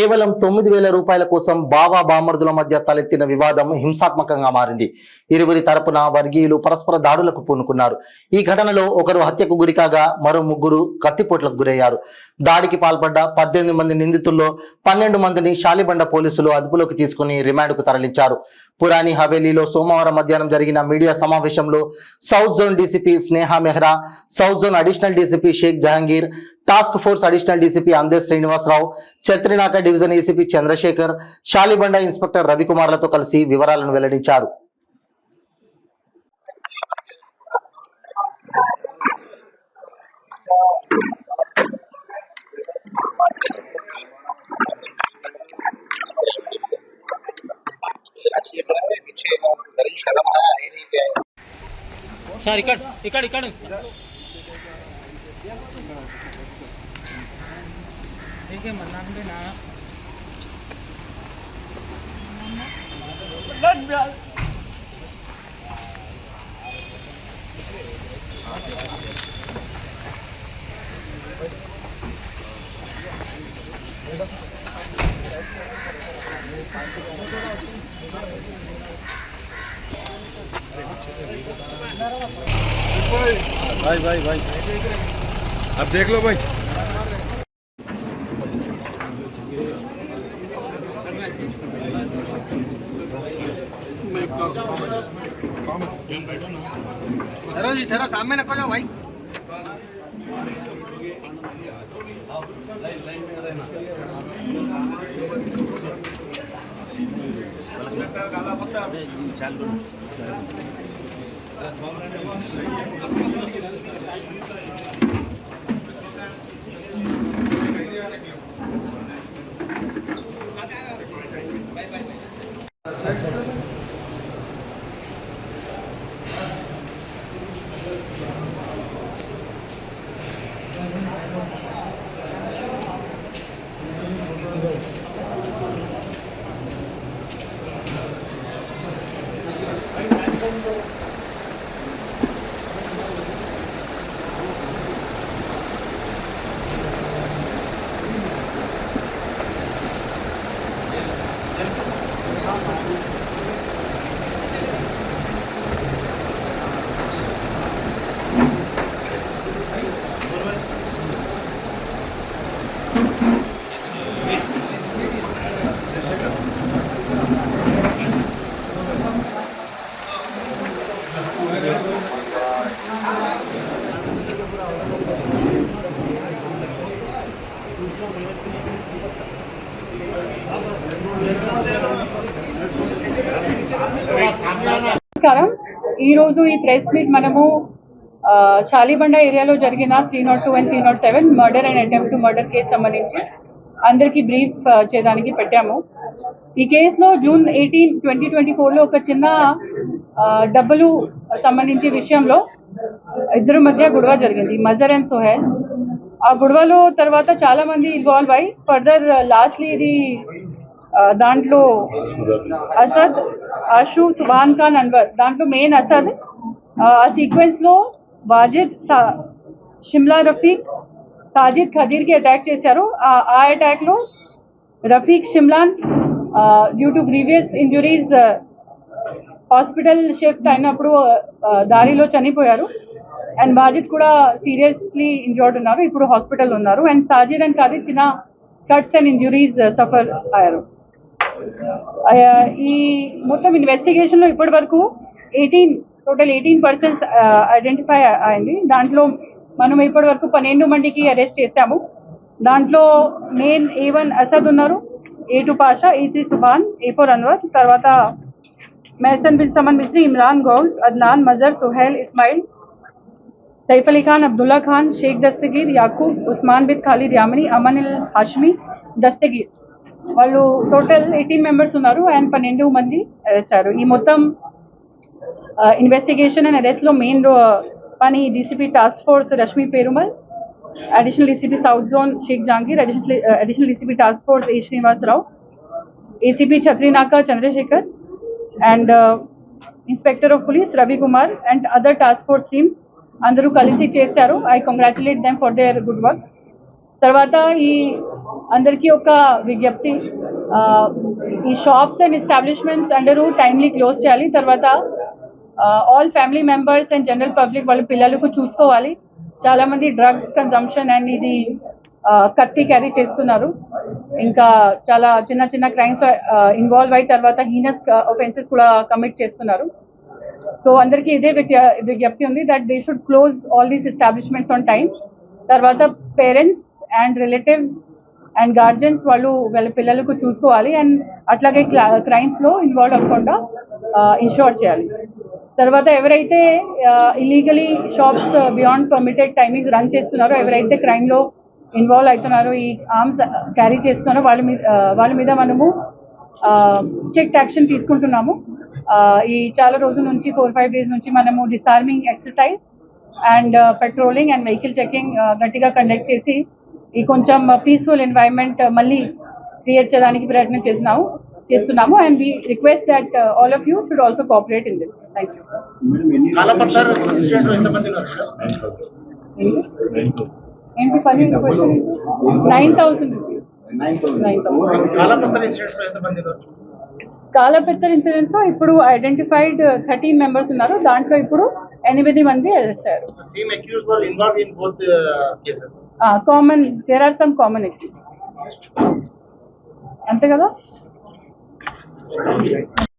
కేవలం 9,000 రూపాయల కోసం బావా బామర్దుల మధ్య తలెత్తిన వివాదం హింసాత్మకంగా మారింది. ఇరువురి తరపున వర్గీయులు పరస్పర దాడులకు పూనుకున్నారు. ఈ ఘటనలో ఒకరు హత్యకు గురికాగా మరో ముగ్గురు కత్తిపోట్లకు గురయ్యారు. దాడికి పాల్పడ్డ 18 మంది నిందితుల్లో 12 మందిని శాలిబండ పోలీసులు అదుపులోకి తీసుకుని రిమాండ్కు తరలించారు. పురాణి హవేలీలో సోమవారం మధ్యాహ్నం జరిగిన మీడియా సమావేశంలో south zone DCP Sneha Mehra, south zone additional DCP Shaikh Jahangir, task force additional DCP Ande Srinivasarao, Chatrinaka division ACP Chandrashekar, Shalibanda inspector రవికుమార్లతో కలిసి వివరాలను వెల్లడించారు. సార్ ఇక్కడ भाई अब देख लो भाई। जरा सामने रखो जाओ भाई। నమస్కారం. ఈరోజు ఈ ప్రెస్ మీట్ మనము చాలిబండ ఏరియాలో జరిగిన 302 and 307 murder and attempt to murder case సంబంధించి అందరికీ బ్రీఫ్ చేయడానికి పెట్టాము. ఈ కేసులో జూన్ 18, 2024లో ఒక చిన్న డబ్బులు సంబంధించి విషయంలో ఇద్దరు మధ్య గొడవ జరిగింది, మజర్ అండ్ సోహెల్. ఆ గొడవలో తర్వాత చాలా మంది ఇన్వాల్వ్ అయ్యి ఫర్దర్ లాస్ట్లీ ఇది దాంట్లో అసద్, ఆషు, సుబాన్ ఖాన్, అన్వర్, దాంట్లో మెయిన్ అసద్. ఆ సీక్వెన్స్లో వాజిద్, షిమ్లా రఫీక్, సాజిద్ ఖదీర్కి అటాక్ చేశారు. ఆ అటాక్లో రఫీక్ షిమ్లాన్ due to grievous injuries hospital shift అయినప్పుడు దారిలో చనిపోయారు. అండ్ వాజిద్ కూడా సీరియస్లీ ఇంజర్డ్ ఉన్నారు, ఇప్పుడు హాస్పిటల్ ఉన్నారు. అండ్ సాజిద్ అండ్ ఖదీర్ చిన్న కట్స్ అండ్ ఇంజురీస్ సఫర్ అయ్యారు. ఈ మొత్తం ఇన్వెస్టిగేషన్లో ఇప్పటి వరకు టోటల్ 18 పర్సన్స్ ఐడెంటిఫై అయింది. దాంట్లో మనం ఇప్పటి వరకు 12 మందికి అరెస్ట్ చేశాము. దాంట్లో మెయిన్ A1 అసద్ ఉన్నారు, A2 Pasha, A3 Subhan, A4 Anwar, తర్వాత మెహసన్ బిన్ సమన్ మిస్రీ, ఇమ్రాన్ గౌజ్, అద్నాన్, మజర్, సుహైల్, ఇస్మాయిల్, సైఫ్ అలీ ఖాన్, అబ్దుల్లా ఖాన్, షేక్ దస్తగీర్, యాకూబ్, ఉస్మాన్ బిన్ ఖాలిద్ యామని, అమన్ అల్ హాష్మి, దస్తగీర్, వాళ్ళు టోటల్ 18 మెంబర్స్ ఉన్నారు. అండ్ 12 మంది అరెస్ట్ అయ్యారు. ఈ మొత్తం ఇన్వెస్టిగేషన్ అండ్ అరెస్ట్లో మెయిన్ పని DCP task force Rashmi Perumal, additional DCP south zone Shaikh Jahangir, additional DCP task force A Srinivasarao, ACP Chatrinaka Chandrashekar, and inspector of police Ravikumar and other task force teams అందరూ కలిసి చేశారు. I congratulate them for their good work. తర్వాత ఈ అందరికీ ఒక విజ్ఞప్తి, ఈ షాప్స్ అండ్ ఎస్టాబ్లిష్మెంట్స్ అందరూ టైమ్లీ క్లోజ్ చేయాలి. తర్వాత all family members and general public వాళ్ళ పిల్లలకు చూసుకోవాలి. చాలా మంది డ్రగ్స్ కన్జంప్షన్ అండ్ ఇది కత్తి క్యారీ చేస్తున్నారు. ఇంకా చాలా చిన్న చిన్న క్రైమ్స్ ఇన్వాల్వ్ అయి తర్వాత హీనస్ ఒఫెన్సెస్ కూడా కమిట్ చేస్తున్నారు. సో అందరికీ ఇదే విజ్ఞప్తి ఉంది that they should close all these establishments on time. తర్వాత పేరెంట్స్ అండ్ రిలేటివ్స్ అండ్ గార్జియన్స్ వాళ్ళు వాళ్ళ పిల్లలకు చూసుకోవాలి అండ్ అట్లాగే క్రైమ్స్లో ఇన్వాల్వ్ అవ్వకుండా ఇన్షూర్ చేయాలి. తర్వాత ఎవరైతే illegally shops beyond permitted timings run చేస్తున్నారో, ఎవరైతే క్రైమ్లో ఇన్వాల్వ్ అవుతున్నారో, ఈ ఆర్మ్స్ క్యారీ చేస్తున్నారో వాళ్ళ మీద మనము స్ట్రిక్ట్ యాక్షన్ తీసుకుంటున్నాము. ఈ చాలా రోజుల నుంచి 4-5 days నుంచి మనము disarming exercise and patrolling and vehicle checking గట్టిగా కండక్ట్ చేసి ఈ కొంచెం పీస్ఫుల్ ఎన్వైరన్మెంట్ మళ్ళీ క్రియేట్ చేయడానికి ప్రయత్నం చేస్తున్నాము and we request that all of you should also cooperate in this. Thank you. ఏంటి పని 9,000 rupees. 9,000. కాలపెత్తర్ ఇన్సిడెంట్స్ లో ఇప్పుడు ఐడెంటిఫైడ్ 13 members ఉన్నారు. దాంట్లో ఇప్పుడు 8 మంది అరెస్ట్ అయ్యారు. Common, there are some common activities. అంతే కదా.